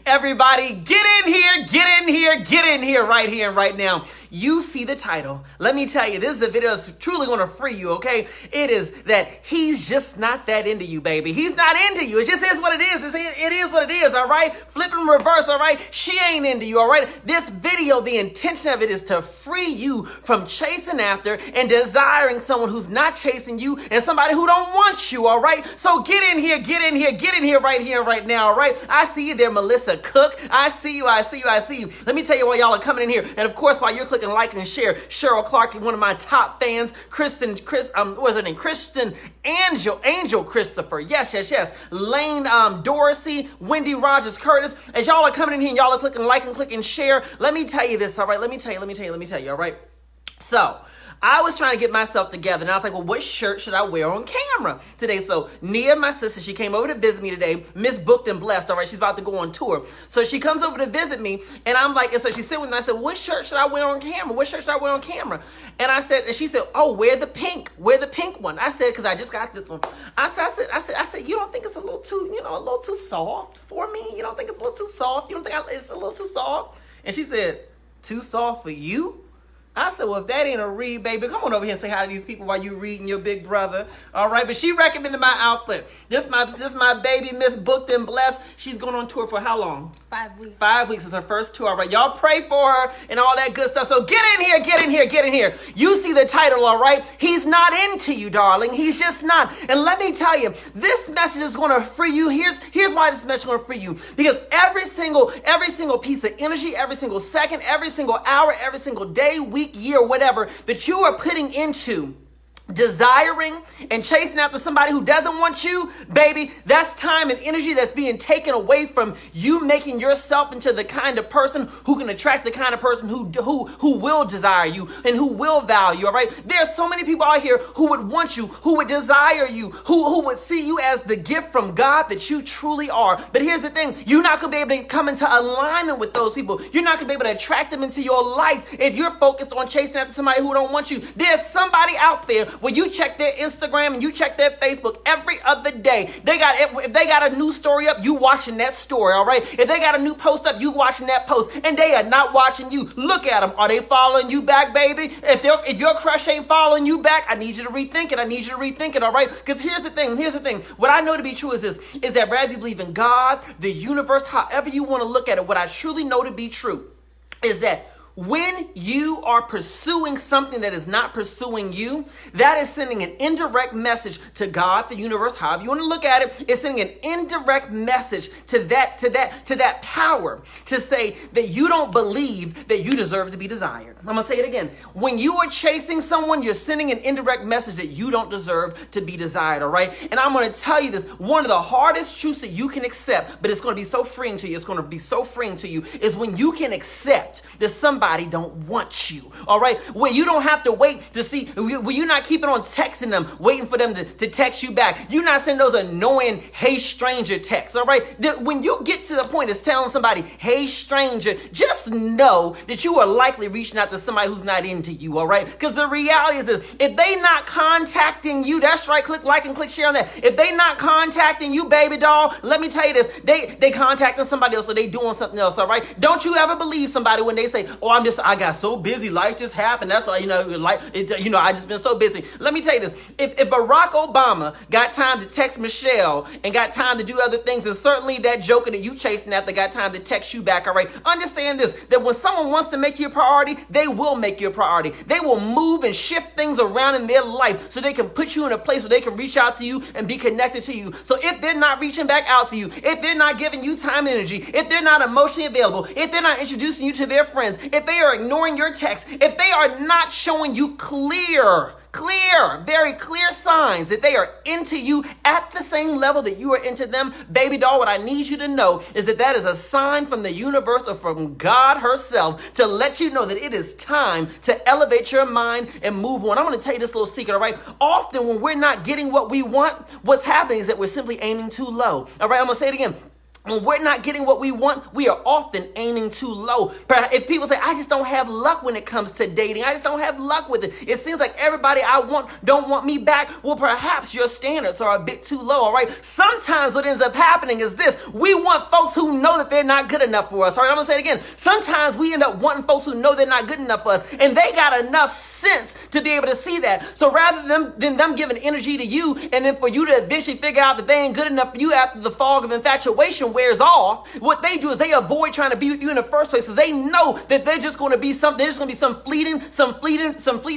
Everybody, get in here, get in here, get in here, right here and right now. You see the title. Let me tell you, this is a video that's truly going to free you, okay? It is that he's just not that into you, baby. He's not into you. It just is what it is. It is what it is, all right? Flip it in reverse, all right? She ain't into you, all right? This video, the intention of it is to free you from chasing after and desiring someone who's not chasing you and somebody who don't want you, all right? So get in here, get in here, get in here right now, all right? I see you there, Melissa Cook. I see you. Let me tell you why y'all are coming in here. And of course, while you're clicking like and share, Cheryl Clark, one of my top fans, Kristen Angel Christopher. Yes. Lane Dorsey, Wendy Rogers Curtis. As y'all are coming in here and y'all are clicking like and clicking share, let me tell you this, all right? Let me tell you, all right? So, I was trying to get myself together, and I was like, well, what shirt should I wear on camera today? So Nia, my sister, she came over to visit me today, Miss Booked and Blessed, all right? She's about to go on tour. So she comes over to visit me, and I'm like, and so she sit with me, and I said, what shirt should I wear on camera? What shirt should I wear on camera? And she said, oh, wear the pink one. I said, because I just got this one. I said, you don't think it's a little too soft for me? You don't think it's a little too soft? You don't think it's a little too soft? And she said, too soft for you? I said, well, if that ain't a read, baby, come on over here and say hi to these people while you reading your big brother. All right, but she recommended my outfit. This my baby, Miss Booked and Blessed. She's going on tour for how long? 5 weeks. 5 weeks is her first tour. All right, y'all pray for her and all that good stuff. So get in here. You see the title, all right? He's not into you, darling. He's just not. And let me tell you, this message is going to free you. Here's why this message is going to free you. Because every single piece of energy, every single second, every single hour, every single day, week, year, whatever, that you are putting into desiring and chasing after somebody who doesn't want you, baby, that's time and energy that's being taken away from you making yourself into the kind of person who can attract the kind of person who will desire you and who will value, all right? There are so many people out here who would want you, who would desire you, who would see you as the gift from God that you truly are. But here's the thing, you're not going to be able to come into alignment with those people. You're not going to be able to attract them into your life if you're focused on chasing after somebody who don't want you. There's somebody out there when you check their Instagram and you check their Facebook every other day. If they got a new story up, you watching that story, all right? If they got a new post up, you watching that post, and they are not watching you. Look at them. Are they following you back, baby? If your crush ain't following you back, I need you to rethink it. All right? Because here's the thing. What I know to be true is this, is that whether you believe in God, the universe, however you want to look at it, what I truly know to be true is that when you are pursuing something that is not pursuing you, that is sending an indirect message to God, the universe, however you want to look at it. It's sending an indirect message to that power to say that you don't believe that you deserve to be desired. I'm going to say it again. When you are chasing someone, you're sending an indirect message that you don't deserve to be desired, all right? And I'm going to tell you this, one of the hardest truths that you can accept, but it's going to be so freeing to you, is when you can accept that somebody don't want you, all right? Where you don't have to wait to see, where you're not keeping on texting them, waiting for them to text you back. You're not sending those annoying, hey, stranger texts, all right? When you get to the point of telling somebody, hey, stranger, just know that you are likely reaching out to somebody who's not into you, all right? Because the reality is this, if they not contacting you, that's right, click like and click share on that. If they not contacting you, baby doll, let me tell you this, they contacting somebody else or they doing something else, all right? Don't you ever believe somebody when they say, oh, I got so busy, life just happened. That's why, I just been so busy. Let me tell you this. If Barack Obama got time to text Michelle and got time to do other things, and certainly that joker that you chasing after got time to text you back, all right? Understand this, that when someone wants to make you a priority, they will make you a priority. They will move and shift things around in their life so they can put you in a place where they can reach out to you and be connected to you. So if they're not reaching back out to you, if they're not giving you time and energy, if they're not emotionally available, if they're not introducing you to their friends, if they are ignoring your text, if they are not showing you very clear signs that they are into you at the same level that you are into them, baby doll, what I need you to know is that is a sign from the universe or from God herself to let you know that it is time to elevate your mind and move on. I'm going to tell you this little secret, all right? Often when we're not getting what we want, what's happening is that we're simply aiming too low, all right? I'm going to say it again. when we're not getting what we want, we are often aiming too low. If people say, I just don't have luck when it comes to dating, I just don't have luck with it. It seems like everybody I want don't want me back. Well, perhaps your standards are a bit too low, all right? Sometimes what ends up happening is this. We want folks who know that they're not good enough for us, all right? I'm going to say it again. Sometimes we end up wanting folks who know they're not good enough for us, and they got enough sense to be able to see that. So rather than them giving energy to you, and then for you to eventually figure out that they ain't good enough for you after the fog of infatuation wears off, what they do is they avoid trying to be with you in the first place because they know that they're just going to be some fleeting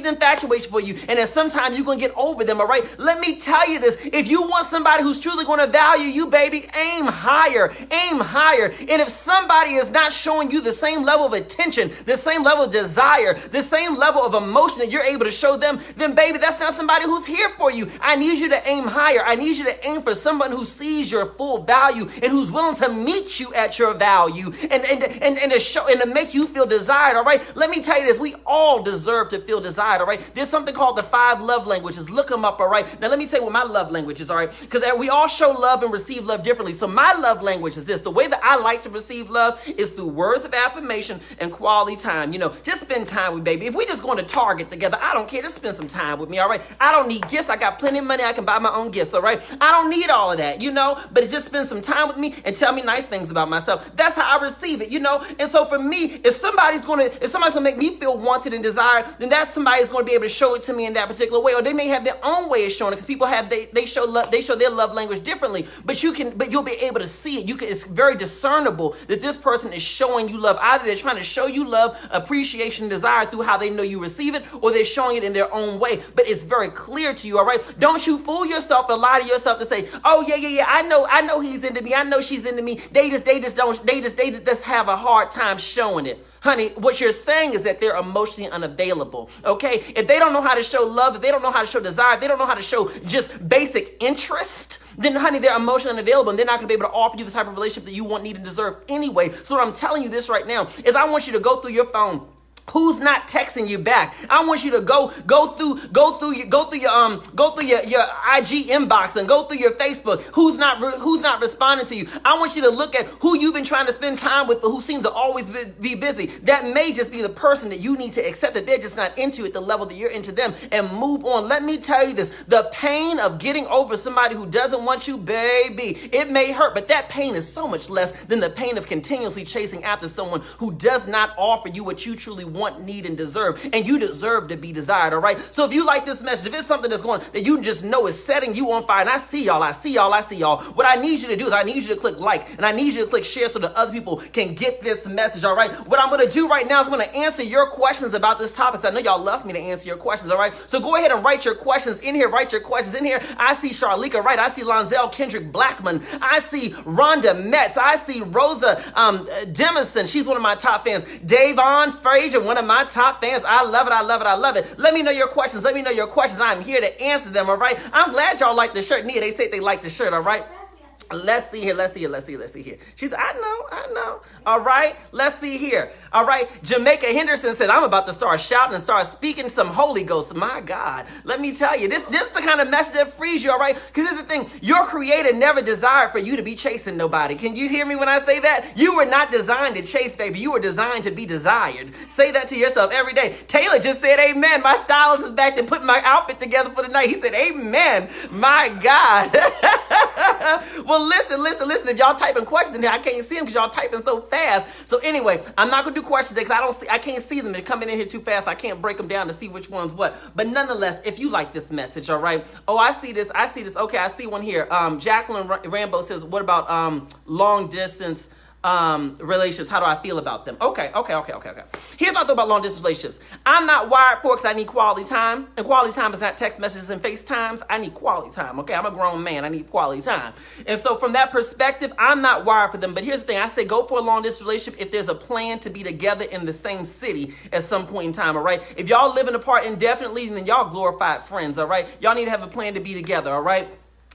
infatuation for you, and then sometime you're going to get over them, all right? Let me tell you this. If you want somebody who's truly going to value you, baby, aim higher. And if somebody is not showing you the same level of attention, the same level of desire, the same level of emotion that you're able to show them, then baby, that's not somebody who's here for you. I need you to aim higher. I need you to aim for someone who sees your full value and who's willing to meet you at your value and to show and to make you feel desired, all right? Let me tell you this. We all deserve to feel desired, all right? There's something called the 5 love languages. Look them up, all right? Now, let me tell you what my love language is, all right? Because we all show love and receive love differently. So my love language is this. The way that I like to receive love is through words of affirmation and quality time. You know, just spend time with baby. If we just going to Target together, I don't care. Just spend some time with me, all right? I don't need gifts. I got plenty of money. I can buy my own gifts, all right? I don't need all of that, you know? But just spend some time with me and tell me nice things about myself. That's how I receive it, you know? And so for me, if somebody's gonna make me feel wanted and desired, then that somebody's gonna be able to show it to me in that particular way. Or they may have their own way of showing it, because people have they show their love language differently. But you'll be able to see it. It's very discernible that this person is showing you love. Either they're trying to show you love, appreciation, desire through how they know you receive it, or they're showing it in their own way. But it's very clear to you, all right? Don't you fool yourself and lie to yourself to say, oh yeah, I know he's into me, I know she's into me. They just have a hard time showing it. Honey, what you're saying is that they're emotionally unavailable, okay? If they don't know how to show love, if they don't know how to show desire, if they don't know how to show just basic interest, then honey, they're emotionally unavailable, and they're not going to be able to offer you the type of relationship that you want, need, and deserve anyway. So what I'm telling you this right now is I want you to go through your phone. Who's not texting you back? I want you to go through your IG inbox and go through your Facebook. Who's not responding to you? I want you to look at who you've been trying to spend time with, but who seems to always be busy. That may just be the person that you need to accept that they're just not into you at the level that you're into them, and move on. Let me tell you this: the pain of getting over somebody who doesn't want you, baby, it may hurt, but that pain is so much less than the pain of continuously chasing after someone who does not offer you what you truly want, need, and deserve. And you deserve to be desired, all right? So if you like this message, if it's something that you just know is setting you on fire, and I see y'all, what I need you to do is I need you to click like, and I need you to click share so that other people can get this message, all right? What I'm going to do right now is I'm going to answer your questions about this topic. I know y'all love me to answer your questions, all right? So go ahead and write your questions in here. I see Charlika Wright. I see Lonzel Kendrick Blackman. I see Rhonda Metz. I see Rosa Demison. She's one of my top fans. Davon Frazier, one of my top fans. I love it. Let me know your questions. I'm here to answer them, all right? I'm glad y'all like the shirt. Nia, they say they like the shirt, all right? Let's see here. She said, I know. All right, let's see here. All right, Jamaica Henderson said, I'm about to start shouting and start speaking some Holy Ghost. My God, let me tell you, this is the kind of message that frees you, all right? Because here's the thing, your creator never desired for you to be chasing nobody. Can you hear me when I say that? You were not designed to chase, baby. You were designed to be desired. Say that to yourself every day. Taylor just said, amen. My stylist is back to put my outfit together for the night. He said, amen. My God. Well, listen. If y'all typing questions in here, I can't see them because y'all typing so fast. So anyway, I'm not gonna do questions because I can't see them. They're coming in here too fast. I can't break them down to see which one's what. But nonetheless, if you like this message, all right. Oh, I see this. Okay, I see one here. Jacqueline Rambo says, what about long distance relationships? How do I feel about them? Okay. Here's my thought about long distance relationships. I'm not wired for it because I need quality time. And quality time is not text messages and FaceTimes. I need quality time. Okay, I'm a grown man. I need quality time. And so from that perspective, I'm not wired for them. But here's the thing. I say go for a long distance relationship if there's a plan to be together in the same city at some point in time, all right? If y'all living apart indefinitely, then y'all glorified friends, all right? Y'all need to have a plan to be together, all right?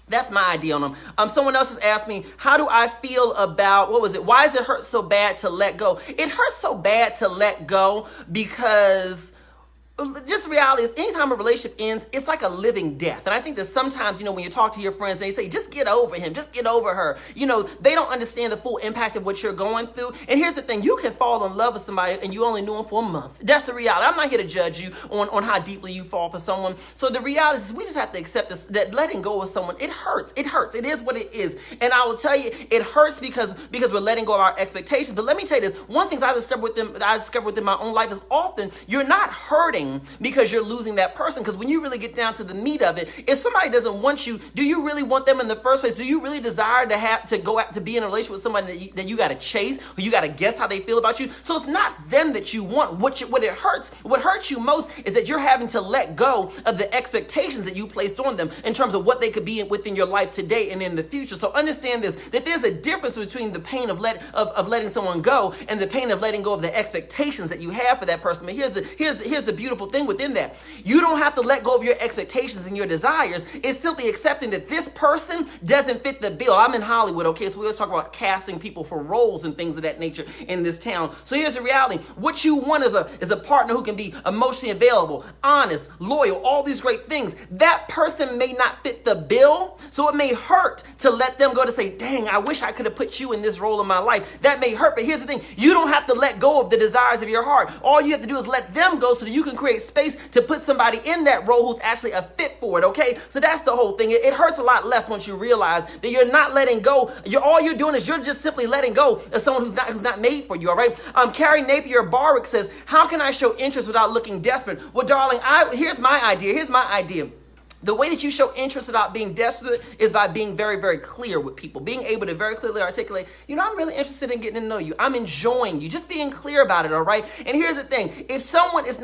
That's my idea on them. Someone else has asked me, how do I feel about, why does it hurt so bad to let go? It hurts so bad to let go because just reality is anytime a relationship ends, it's like a living death. And I think that sometimes, when you talk to your friends, they say, just get over him, just get over her. They don't understand the full impact of what you're going through. And here's the thing, you can fall in love with somebody and you only knew them for a month. That's the reality. I'm not here to judge you on how deeply you fall for someone. So the reality is we just have to accept this, that letting go of someone, it hurts. It hurts. It is what it is. And I will tell you, it hurts because we're letting go of our expectations. But let me tell you this, one thing I discovered within my own life is often you're not hurting because you're losing that person. Because when you really get down to the meat of it, if somebody doesn't want you, do you really want them in the first place? Do you really desire to go out to be in a relationship with somebody that you got to chase, or you got to guess how they feel about you? So it's not them that you want. What hurts you most is that you're having to let go of the expectations that you placed on them in terms of what they could be within your life today and in the future. So understand this, that there's a difference between the pain of letting someone go and the pain of letting go of the expectations that you have for that person. But here's the beautiful thing within that. You don't have to let go of your expectations and your desires. It's simply accepting that this person doesn't fit the bill. I'm in Hollywood, okay? So we always talk about casting people for roles and things of that nature in this town. So here's the reality. What you want is a partner who can be emotionally available, honest, loyal, all these great things. That person may not fit the bill, so it may hurt to let them go, to say, dang, I wish I could have put you in this role in my life. That may hurt, but here's the thing. You don't have to let go of the desires of your heart. All you have to do is let them go so that you can create space to put somebody in that role who's actually a fit for it, okay? So that's the whole thing. It hurts a lot less once you realize that you're not letting go. All you're doing is you're just simply letting go of someone who's not made for you, all right? Carrie Napier Barwick says, how can I show interest without looking desperate? Well, darling, here's my idea. The way that you show interest without being desperate is by being very, very clear with people. Being able to very clearly articulate, I'm really interested in getting to know you. I'm enjoying you. Just being clear about it, all right? And here's the thing. If someone's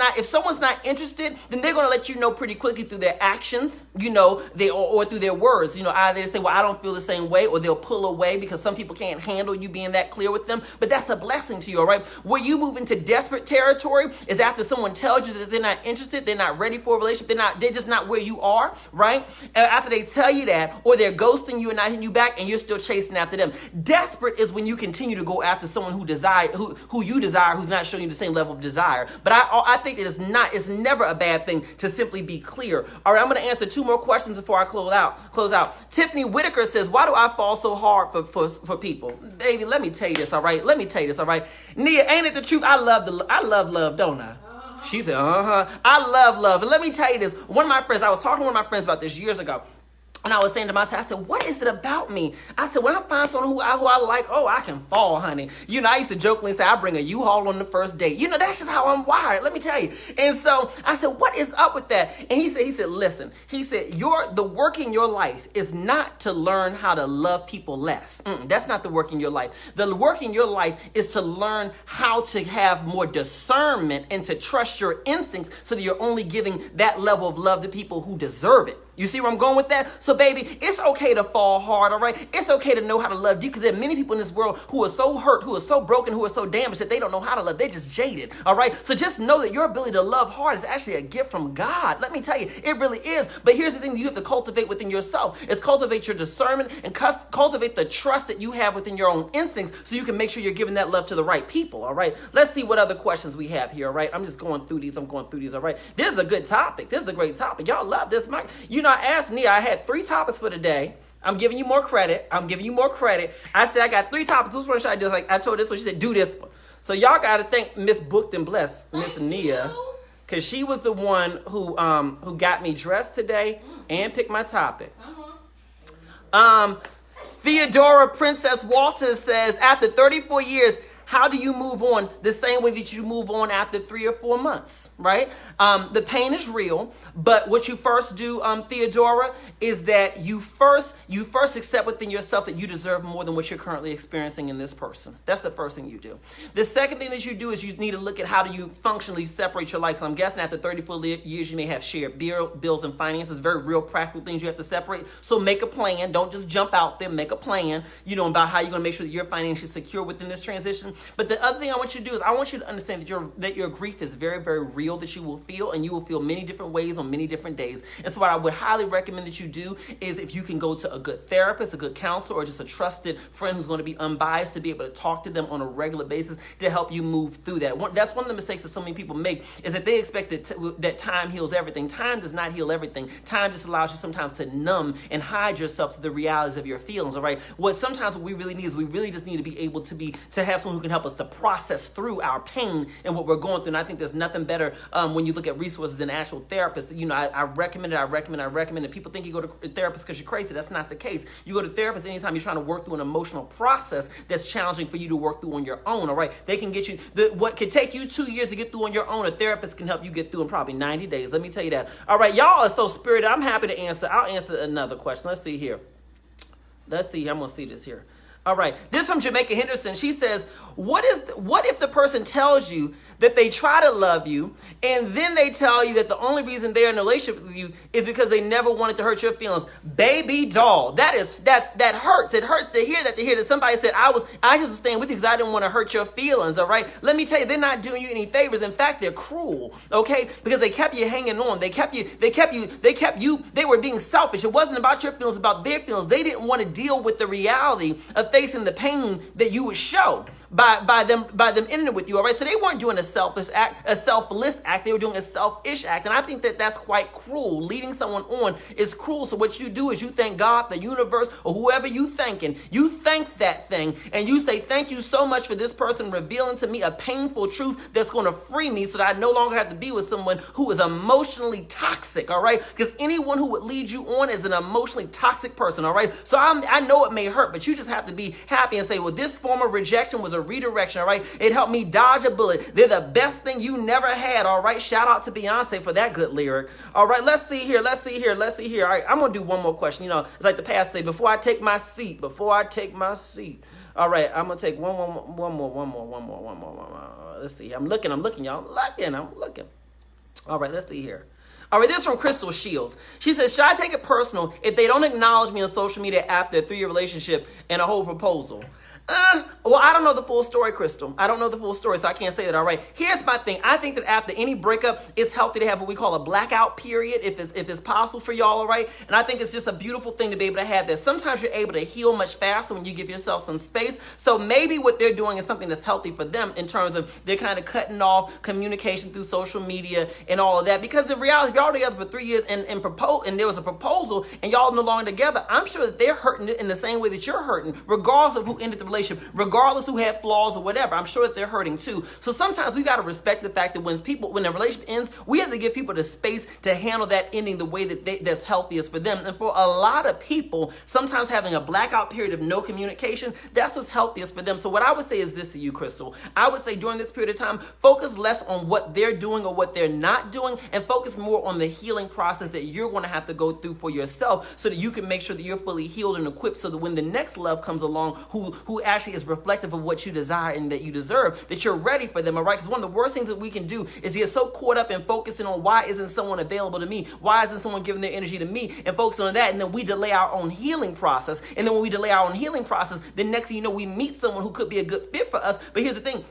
not interested, then they're going to let you know pretty quickly through their actions, or through their words. Either they say, well, I don't feel the same way, or they'll pull away because some people can't handle you being that clear with them. But that's a blessing to you, all right? Where you move into desperate territory is after someone tells you that they're not interested, they're not ready for a relationship, they're just not where you are. Right? After they tell you that, or they're ghosting you and not hitting you back, and you're still chasing after them. Desperate is when you continue to go after someone who you desire, who's not showing you the same level of desire. But I think that it's never a bad thing to simply be clear. All right, I'm going to answer 2 more questions before I close out. Tiffany Whitaker says, why do I fall so hard for people? Baby, let me tell you this, all right? Nia, ain't it the truth? I love love, don't I? She said, I love love. And let me tell you this. I was talking to one of my friends about this years ago. And I was saying to myself, I said, what is it about me? I said, when I find someone who I like, I can fall, honey. I used to jokingly say, I bring a U-Haul on the first date. That's just how I'm wired, let me tell you. And so I said, what is up with that? And he said, listen, the work in your life is not to learn how to love people less. That's not the work in your life. The work in your life is to learn how to have more discernment and to trust your instincts so that you're only giving that level of love to people who deserve it. You see where I'm going with that? So, baby, it's okay to fall hard, all right? It's okay to know how to love deep, because there are many people in this world who are so hurt, who are so broken, who are so damaged that they don't know how to love. They're just jaded, all right? So just know that your ability to love hard is actually a gift from God. Let me tell you, it really is. But here's the thing that you have to cultivate within yourself. It's cultivate your discernment and cultivate the trust that you have within your own instincts so you can make sure you're giving that love to the right people, all right? Let's see what other questions we have here, all right? I'm just going through these, all right? This is a good topic. This is a great topic. Y'all love this, Mike. I asked Nia, I had 3 topics for today. I'm giving you more credit. I said I got 3 topics. Which one should I do? I told this one. She said, do this one. So y'all got to thank Miss Booked and Blessed, Miss Nia, because she was the one who got me dressed today and picked my topic. Theodora Princess Walters says, after 34 years, how do you move on the same way that you move on after 3 or 4 months, right? The pain is real, but what you first do, Theodora, is that you first accept within yourself that you deserve more than what you're currently experiencing in this person. That's the first thing you do. The second thing that you do is you need to look at how do you functionally separate your life. So I'm guessing after 34 years, you may have shared bills and finances, very real practical things you have to separate. So make a plan. Don't just jump out there. Make a plan, about how you're going to make sure that you're financially secure within this transition. But the other thing I want you to do is I want you to understand that your grief is very, very real, that you will feel, and you will feel many different ways on many different days. And so what I would highly recommend that you do is if you can go to a good therapist, a good counselor, or just a trusted friend who's going to be unbiased to be able to talk to them on a regular basis to help you move through that. That's one of the mistakes that so many people make, is that they expect that time heals everything. Time does not heal everything. Time just allows you sometimes to numb and hide yourself to the realities of your feelings, all right? What we really need is we really just need to be able to have someone who can help us to process through our pain and what we're going through. And I think there's nothing better when you look at resources than actual therapists. You know, I recommend it. People think you go to a therapist because you're crazy. That's not the case. You go to therapists anytime you're trying to work through an emotional process that's challenging for you to work through on your own, all right? They can get you, what could take you 2 years to get through on your own, a therapist can help you get through in probably 90 days. Let me tell you that. All right, y'all are so spirited. I'm happy to answer. I'll answer another question. Let's see here. I'm going to see this here. All right, this from Jamaica Henderson. She says, what if the person tells you that they try to love you and then they tell you that the only reason they're in a relationship with you is because they never wanted to hurt your feelings? Baby doll, that hurts. It hurts to hear that somebody said, I just was staying with you because I didn't want to hurt your feelings, all right? Let me tell you, they're not doing you any favors. In fact, they're cruel, okay? Because they kept you hanging on. They were being selfish. It wasn't about your feelings, about their feelings. They didn't want to deal with the reality of facing the pain that you would show by them ending it with you, all right? So they weren't doing a selfless act. They were doing a selfish act. And I think that that's quite cruel. Leading someone on is cruel. So what you do is you thank God, the universe, or whoever you thanking. You thank that thing and you say, thank you so much for this person revealing to me a painful truth that's going to free me so that I no longer have to be with someone who is emotionally toxic, all right? Because anyone who would lead you on is an emotionally toxic person, all right? So I know it may hurt, but you just have to be happy and say, well, this form of rejection was a redirection, all right? It helped me dodge a bullet. They're the best thing you never had, all right? Shout out to Beyonce for that good lyric. All right, let's see here. All right, I'm going to do one more question. You know, it's like the past say, before I take my seat. All right, I'm going to take one more. Let's see. I'm looking, y'all. I'm looking. All right, let's see here. All right, this is from Crystal Shields. She says, should I take it personal if they don't acknowledge me on social media after a 3-year relationship and a whole proposal? Well, I don't know the full story, Crystal. I don't know the full story, so I can't say that, all right? Here's my thing. I think that after any breakup, it's healthy to have what we call a blackout period, if it's possible for y'all, all right? And I think it's just a beautiful thing to be able to have that. Sometimes you're able to heal much faster when you give yourself some space. So maybe what they're doing is something that's healthy for them in terms of they're kind of cutting off communication through social media and all of that. Because the reality, if y'all together for 3 years and there was a proposal and y'all no longer together, I'm sure that they're hurting it in the same way that you're hurting, regardless of who ended the relationship, regardless who had flaws or whatever. I'm sure that they're hurting too. So sometimes we got to respect the fact that when a relationship ends, we have to give people the space to handle that ending the way that's healthiest for them. And for a lot of people, sometimes having a blackout period of no communication, that's what's healthiest for them. So what I would say is this to you, Crystal. I would say during this period of time, focus less on what they're doing or what they're not doing and focus more on the healing process that you're going to have to go through for yourself so that you can make sure that you're fully healed and equipped so that when the next love comes along who actually is reflective of what you desire and that you deserve, that you're ready for them, all right? Because one of the worst things that we can do is get so caught up in focusing on why isn't someone available to me? Why isn't someone giving their energy to me? And focusing on that, and then we delay our own healing process. And then when we delay our own healing process, the next thing you know, we meet someone who could be a good fit for us. But here's the thing.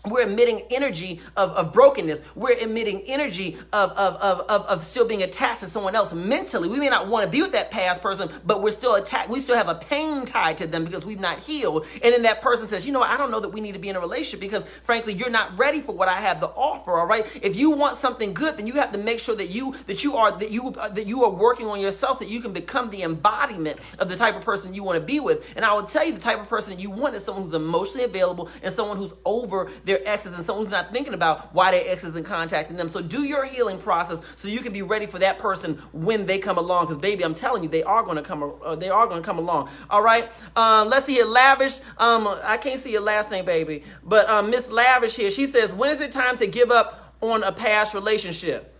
We're emitting energy of brokenness. We're emitting energy of still being attached to someone else mentally. We may not want to be with that past person, but we're still attached. We still have a pain tied to them because we've not healed. And then that person says, you know what, I don't know that we need to be in a relationship because frankly, you're not ready for what I have to offer, all right? If you want something good, then you have to make sure that you are working on yourself so that you can become the embodiment of the type of person you want to be with. And I will tell you the type of person that you want is someone who's emotionally available and someone who's over their exes and someone who's not thinking about why their ex isn't contacting them. So do your healing process so you can be ready for that person when they come along. Because baby, I'm telling you, they are going to come along. All right. Let's see here. Lavish. I can't see your last name, baby, but Miss Lavish here. She says, when is it time to give up on a past relationship?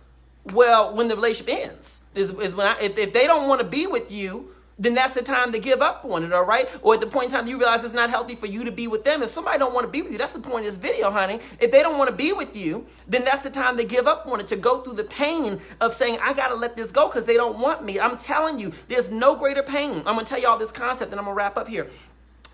Well, when the relationship ends is when if they don't want to be with you, then that's the time to give up on it, all right? Or at the point in time you realize it's not healthy for you to be with them. If somebody don't want to be with you, that's the point of this video, honey. If they don't want to be with you, then that's the time to give up on it, to go through the pain of saying, I got to let this go because they don't want me. I'm telling you, there's no greater pain. I'm going to tell you all this concept and I'm going to wrap up here.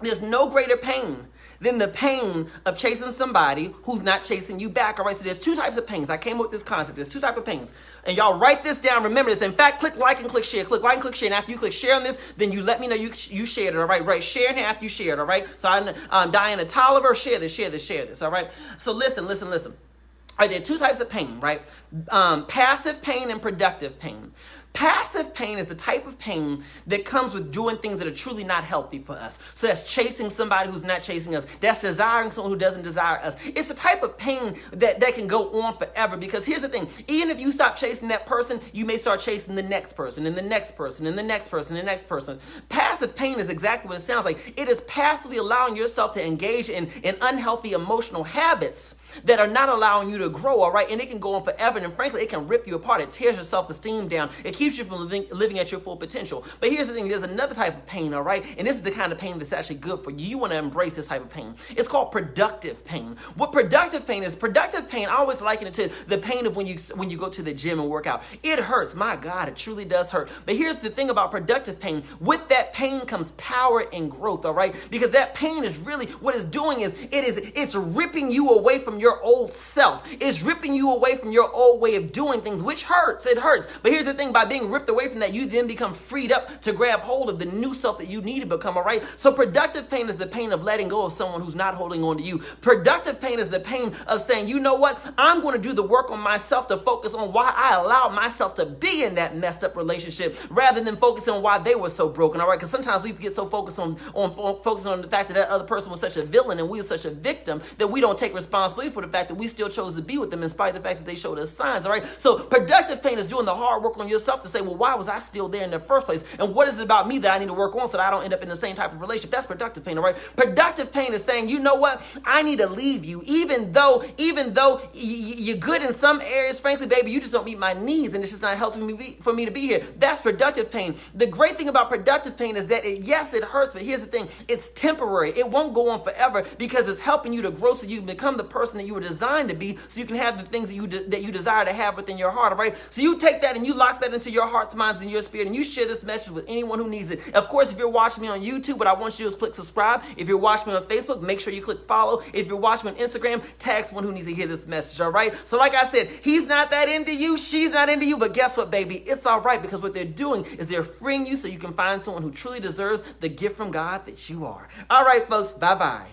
There's no greater pain than the pain of chasing somebody who's not chasing you back. All right, so there's two types of pains. I came up with this concept. There's two types of pains. And y'all write this down. Remember this. In fact, click like and click share. Click like and click share. And after you click share on this, then you let me know you shared it. All right, right. Share it after you shared. All right. So Diana Tolliver, share this. All right. So listen. All right, there are two types of pain, right? Passive pain and productive pain. Passive pain is the type of pain that comes with doing things that are truly not healthy for us. So that's chasing somebody who's not chasing us. That's desiring someone who doesn't desire us. It's a type of pain that can go on forever, because here's the thing. Even if you stop chasing that person, you may start chasing the next person and the next person and the next person and the next person. Passive pain is exactly what it sounds like. It is passively allowing yourself to engage in unhealthy emotional habits that are not allowing you to grow, all right? And it can go on forever, and frankly, it can rip you apart. It tears your self-esteem down. It keeps you from living at your full potential. But here's the thing. There's another type of pain, all right? And this is the kind of pain that's actually good for you. You want to embrace this type of pain. It's called productive pain. What productive pain is, I always liken it to the pain of when you go to the gym and work out. It hurts. My God, it truly does hurt. But here's the thing about productive pain. With that pain comes power and growth, all right? Because that pain is really, what it's doing is, it's ripping you away from your old self. It's ripping you away from your old way of doing things, which hurts. It hurts. But here's the thing. By being ripped away from that, you then become freed up to grab hold of the new self that you need to become, all right? So productive pain is the pain of letting go of someone who's not holding on to you. Productive pain is the pain of saying, you know what? I'm going to do the work on myself to focus on why I allowed myself to be in that messed up relationship, rather than focusing on why they were so broken, all right? Because sometimes we get so focused on focusing on the fact that other person was such a villain and we were such a victim that we don't take responsibility for the fact that we still chose to be with them in spite of the fact that they showed us signs, all right? So productive pain is doing the hard work on yourself to say, well, why was I still there in the first place? And what is it about me that I need to work on so that I don't end up in the same type of relationship? That's productive pain, all right? Productive pain is saying, you know what? I need to leave you. Even though you're good in some areas, frankly, baby, you just don't meet my needs and it's just not helping me for me to be here. That's productive pain. The great thing about productive pain is that yes, it hurts, but here's the thing. It's temporary. It won't go on forever, because it's helping you to grow so you can become the person that you were designed to be, so you can have the things that you desire to have within your heart, all right? So you take that and you lock that into your hearts, minds, and your spirit, and you share this message with anyone who needs it. Of course, if you're watching me on YouTube, what I want you to do is click subscribe. If you're watching me on Facebook, make sure you click follow. If you're watching me on Instagram, tag someone who needs to hear this message, all right? So like I said, he's not that into you, she's not into you, but guess what, baby? It's all right, because what they're doing is they're freeing you so you can find someone who truly deserves the gift from God that you are. All right, folks, bye-bye.